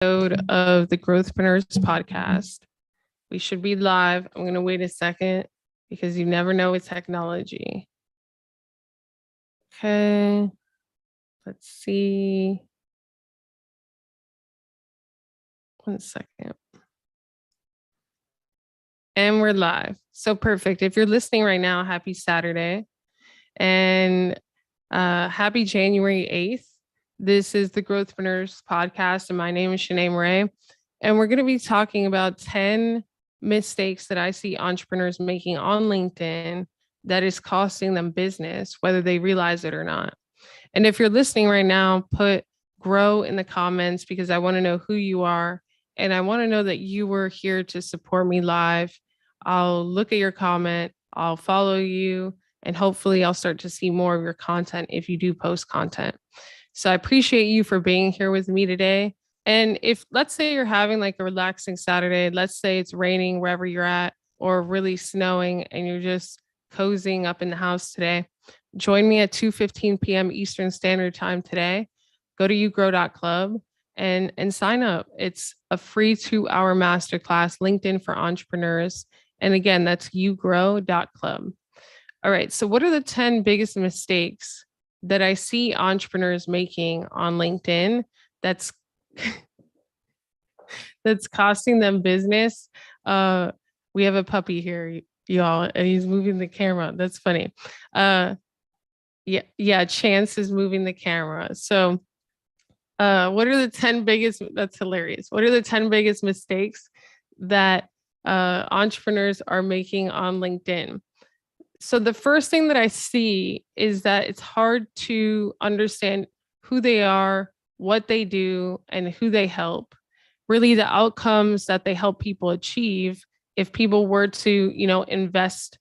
Episode of the Growthpreneurs podcast. We should be live. I'm going to wait a second because you never know with technology. Okay, let's see. 1 second. And we're live. So perfect. If you're listening right now, happy Saturday and happy January 8th. This is the Growthpreneurs podcast, and my name is Shanae Murray. And we're going to be talking about 10 mistakes that I see entrepreneurs making on LinkedIn that is costing them business, whether they realize it or not. And if you're listening right now, put grow in the comments because I want to know who you are. And I want to know that you were here to support me live. I'll look at your comment, I'll follow you, and hopefully I'll start to see more of your content if you do post content. So I appreciate you for being here with me today. And if, let's say you're having like a relaxing Saturday, let's say it's raining wherever you're at or really snowing and you're just cozying up in the house today, join me at 2:15 p.m. Eastern Standard Time today. Go to ugrow.club and sign up. It's a free 2-hour masterclass, LinkedIn for entrepreneurs. And again, that's ugrow.club. All right. So what are the 10 biggest mistakes that I see entrepreneurs making on LinkedIn that's that's costing them business? We have a puppy here, y'all, and he's moving the camera. That's funny. Yeah, Chance is moving the camera. So what are the 10 biggest, that's hilarious. What are the 10 biggest mistakes that entrepreneurs are making on LinkedIn? So the first thing that I see is that it's hard to understand who they are, what they do, and who they help. Really the outcomes that they help people achieve if people were to, invest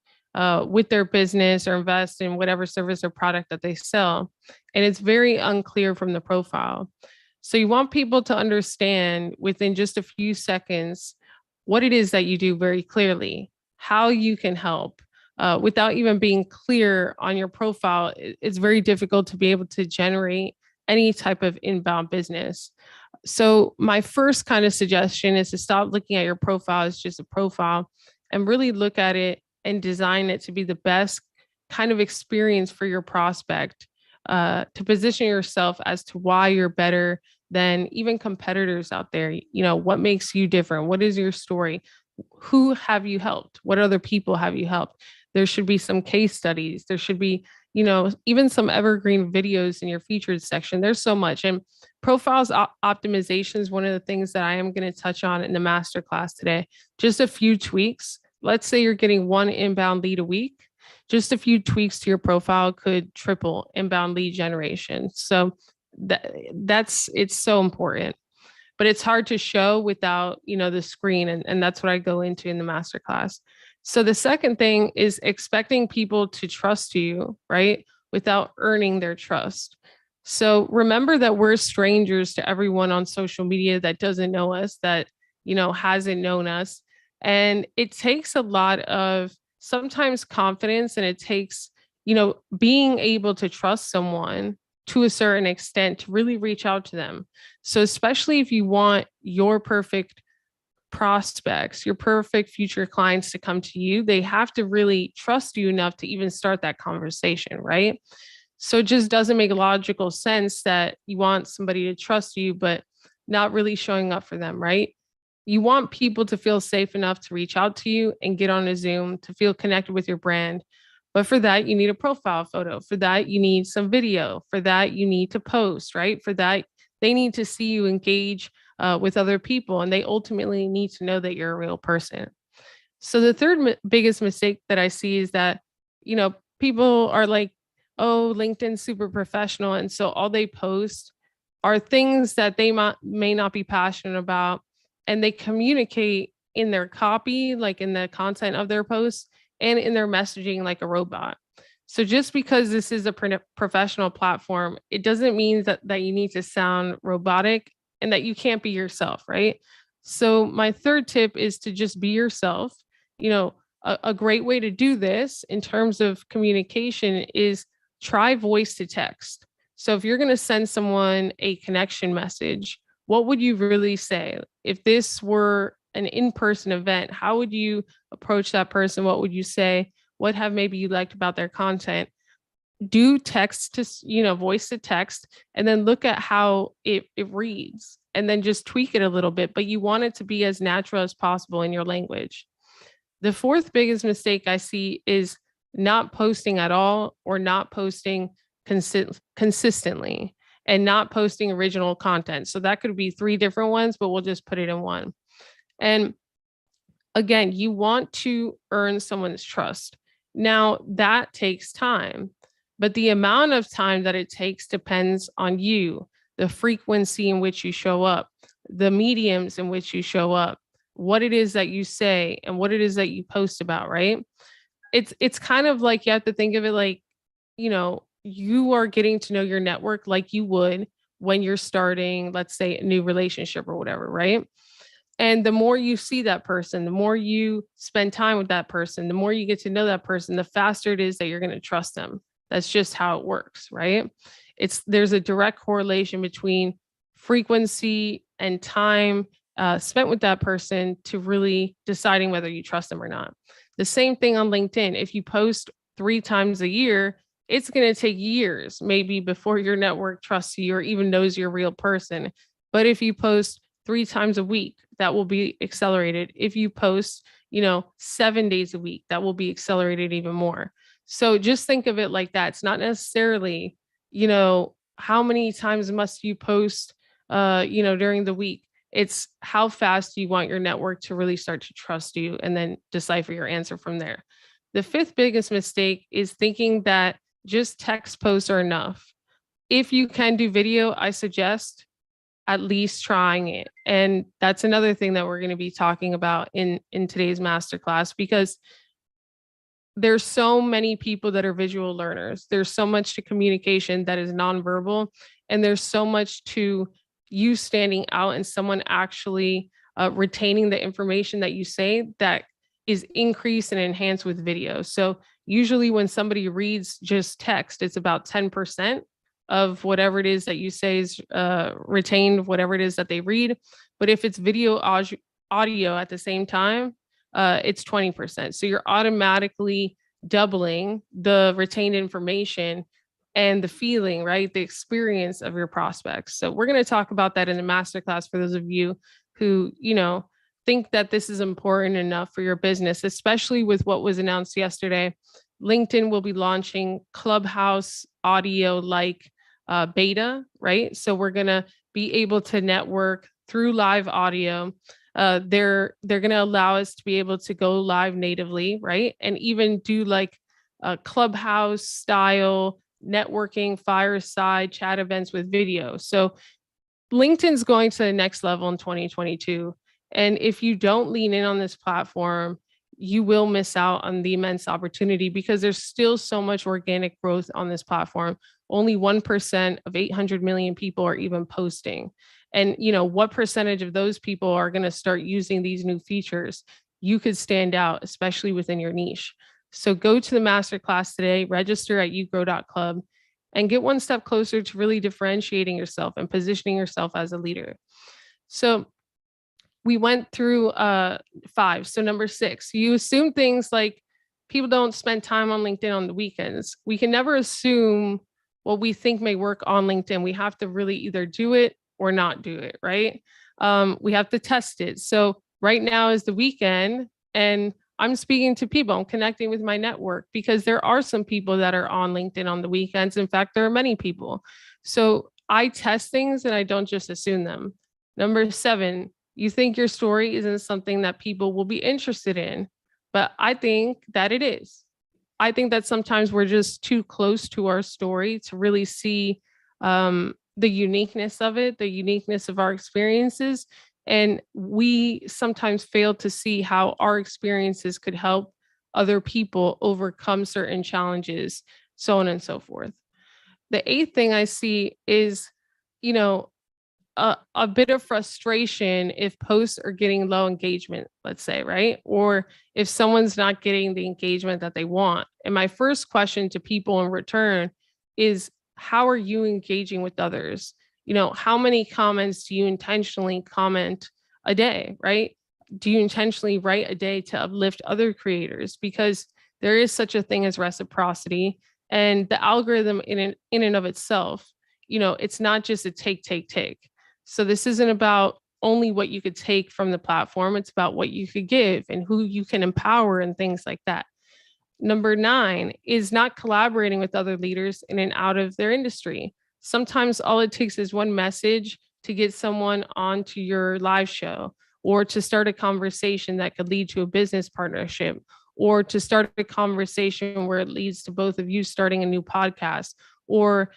with their business or invest in whatever service or product that they sell. And it's very unclear from the profile. So you want people to understand within just a few seconds what it is that you do very clearly, how you can help. Without even being clear on your profile, it's very difficult to be able to generate any type of inbound business. So my first kind of suggestion is to stop looking at your profile as just a profile and really look at it and design it to be the best kind of experience for your prospect, to position yourself as to why you're better than even competitors out there. What makes you different? What is your story? Who have you helped? What other people have you helped? There should be some case studies. There should be, even some evergreen videos in your featured section. There's so much. And profiles optimization is one of the things that I am going to touch on in the masterclass today. Just a few tweaks. Let's say you're getting 1 inbound lead a week. Just a few tweaks to your profile could triple inbound lead generation. So it's so important. But it's hard to show without, the screen. And that's what I go into in the masterclass. So the second thing is expecting people to trust you, right? Without earning their trust. So remember that we're strangers to everyone on social media that doesn't know us, that, hasn't known us. And it takes a lot of sometimes confidence, and it takes, being able to trust someone to a certain extent to really reach out to them. So especially if you want your perfect prospects, your perfect future clients to come to you, they have to really trust you enough to even start that conversation, right? So it just doesn't make logical sense that you want somebody to trust you, but not really showing up for them, right? You want people to feel safe enough to reach out to you and get on a Zoom to feel connected with your brand. But for that, you need a profile photo. For that, you need some video. For that, you need to post, right? For that, they need to see you engage with other people, and they ultimately need to know that you're a real person. So the third biggest mistake that I see is that, people are like, oh, LinkedIn's super professional. And so all they post are things that they may not be passionate about. And they communicate in their copy, like in the content of their posts, and in their messaging like a robot. So just because this is a professional platform, it doesn't mean that you need to sound robotic and that you can't be yourself, right? So my third tip is to just be yourself. A great way to do this in terms of communication is try voice to text. So if you're going to send someone a connection message, what would you really say? If this were an in-person event, how would you approach that person? What would you say? What have maybe you liked about their content? Do text to, voice to text, and then look at how it reads, and then just tweak it a little bit. But you want it to be as natural as possible in your language. The fourth biggest mistake I see is not posting at all, or not posting consistently, and not posting original content. So that could be three different ones, but we'll just put it in one. And again, you want to earn someone's trust. Now, that takes time, but the amount of time that it takes depends on you, the frequency in which you show up, the mediums in which you show up, what it is that you say, and what it is that you post about, right? It's kind of like, you have to think of it like, you are getting to know your network like you would when you're starting, let's say, a new relationship or whatever, right? And the more you see that person, the more you spend time with that person, the more you get to know that person, the faster it is that you're going to trust them. That's just how it works, right? There's a direct correlation between frequency and time spent with that person to really deciding whether you trust them or not. The same thing on LinkedIn. If you post 3 times a year, it's going to take years maybe before your network trusts you or even knows you're a real person. But if you post 3 times a week, that will be accelerated. If you post, 7 days a week, that will be accelerated even more. So just think of it like that. It's not necessarily, how many times must you post, during the week. It's how fast you want your network to really start to trust you, and then decipher your answer from there. The fifth biggest mistake is thinking that just text posts are enough. If you can do video, I suggest at least trying it. And that's another thing that we're going to be talking about in today's masterclass, because there's so many people that are visual learners. There's so much to communication that is nonverbal, and there's so much to you standing out and someone actually retaining the information that you say that is increased and enhanced with video. So usually when somebody reads just text, it's about 10% of whatever it is that you say is retained, whatever it is that they read. But if it's video audio at the same time, it's 20%. So you're automatically doubling the retained information and the feeling, right? The experience of your prospects. So we're going to talk about that in the masterclass for those of you who, think that this is important enough for your business, especially with what was announced yesterday. LinkedIn will be launching Clubhouse audio like beta, right? So we're going to be able to network through live audio. They're going to allow us to be able to go live natively, right? And even do like a Clubhouse style networking, fireside chat events with video. So LinkedIn's going to the next level in 2022. And if you don't lean in on this platform, you will miss out on the immense opportunity, because there's still so much organic growth on this platform. Only 1% of 800 million people are even posting. And what percentage of those people are going to start using these new features? You could stand out, especially within your niche. So go to the masterclass today, register at ugrow.club, and get one step closer to really differentiating yourself and positioning yourself as a leader. So we went through 5. So number 6, you assume things like people don't spend time on LinkedIn on the weekends. We can never assume what we think may work on LinkedIn. We have to really either do it or not do it, right? We have to test it. So right now is the weekend, and I'm speaking to people, I'm connecting with my network, because there are some people that are on LinkedIn on the weekends. In fact, there are many people. So I test things and I don't just assume them. Number 7, you think your story isn't something that people will be interested in, but I think that it is. I think that sometimes we're just too close to our story to really see the uniqueness of it, the uniqueness of our experiences. And we sometimes fail to see how our experiences could help other people overcome certain challenges, so on and so forth. The 8th thing I see is, a bit of frustration if posts are getting low engagement, let's say, right? Or if someone's not getting the engagement that they want. And my first question to people in return is, how are you engaging with others? how many comments do you intentionally comment a day, right? Do you intentionally write a day to uplift other creators? Because there is such a thing as reciprocity, and the algorithm in and of itself, it's not just a take. So this isn't about only what you could take from the platform. It's about what you could give and who you can empower and things like that. Number 9 is not collaborating with other leaders in and out of their industry. Sometimes all it takes is one message to get someone onto your live show, or to start a conversation that could lead to a business partnership, or to start a conversation where it leads to both of you starting a new podcast, or,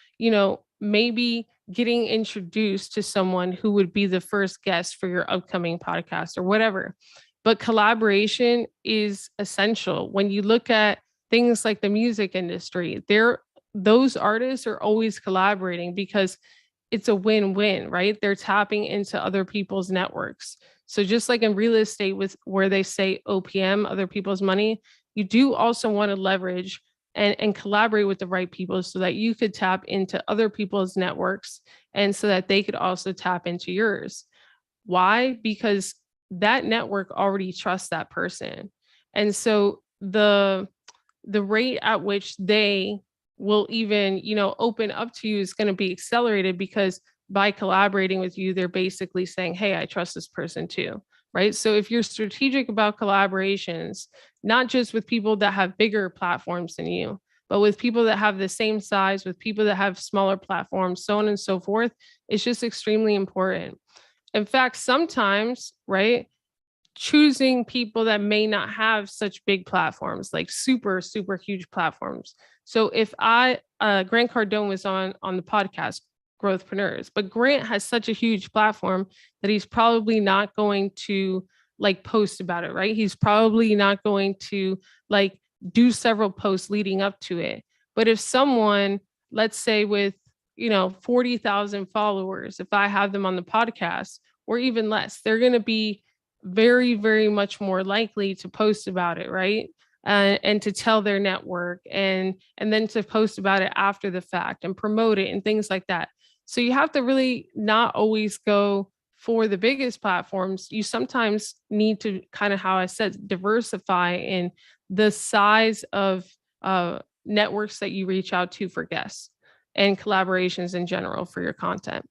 maybe getting introduced to someone who would be the first guest for your upcoming podcast or whatever. But collaboration is essential. When you look at things like the music industry, those artists are always collaborating because it's a win-win, right? They're tapping into other people's networks. So just like in real estate, with where they say OPM, other people's money, you do also want to leverage and collaborate with the right people so that you could tap into other people's networks, and so that they could also tap into yours. Why? Because that network already trusts that person. And so the rate at which they will even, open up to you is going to be accelerated, because by collaborating with you, they're basically saying, hey, I trust this person too. Right. So if you're strategic about collaborations, not just with people that have bigger platforms than you, but with people that have the same size, with people that have smaller platforms, so on and so forth, it's just extremely important. In fact, sometimes, right, choosing people that may not have such big platforms, like super, super huge platforms. So if Grant Cardone was on the podcast, Growthpreneurs, but Grant has such a huge platform that he's probably not going to like post about it, right? He's probably not going to like do several posts leading up to it. But if someone, let's say with, 40,000 followers, if I have them on the podcast, or even less, they're going to be very, very much more likely to post about it, right? And to tell their network, and then to post about it after the fact and promote it and things like that. So you have to really not always go for the biggest platforms. You sometimes need to kind of, how I said, diversify in the size of networks that you reach out to for guests and collaborations in general for your content.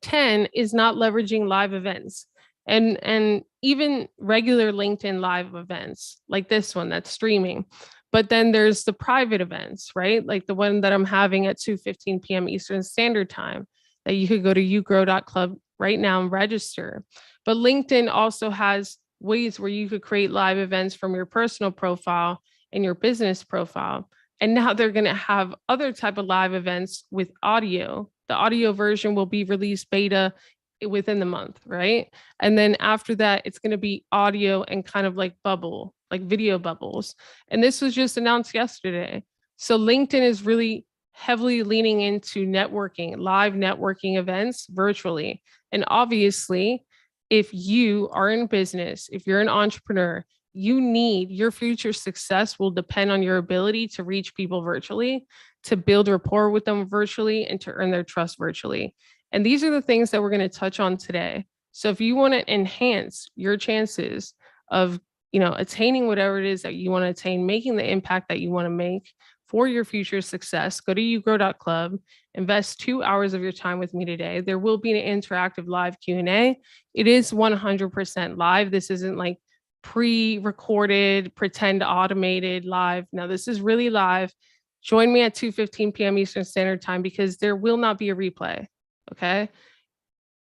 10 is not leveraging live events. And even regular LinkedIn live events like this one that's streaming. But then there's the private events, right? Like the one that I'm having at 2:15 p.m. Eastern Standard Time, that you could go to yougrow.club right now and register. But LinkedIn also has ways where you could create live events from your personal profile and your business profile. And now they're going to have other type of live events with audio. The audio version will be released beta within the month, right? And then after that, it's going to be audio and kind of like video bubbles. And this was just announced yesterday. So LinkedIn is really heavily leaning into networking, live networking events virtually. And obviously, if you are in business, if you're an entrepreneur, your future success will depend on your ability to reach people virtually, to build rapport with them virtually, and to earn their trust virtually. And these are the things that we're going to touch on today. So if you want to enhance your chances of, attaining whatever it is that you want to attain, making the impact that you want to make for your future success, go to yougrow.club, invest 2 hours of your time with me today. There will be an interactive live Q&A. It is 100% live. This isn't like pre-recorded, pretend automated live. Now, this is really live. Join me at 2:15 p.m. Eastern Standard Time, because there will not be a replay. Okay.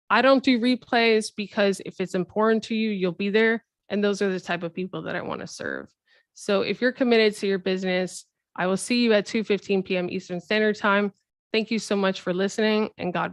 I don't do replays because if it's important to you, you'll be there. And those are the type of people that I want to serve. So if you're committed to your business, I will see you at 2:15 p.m. Eastern Standard Time. Thank you so much for listening, and God bless.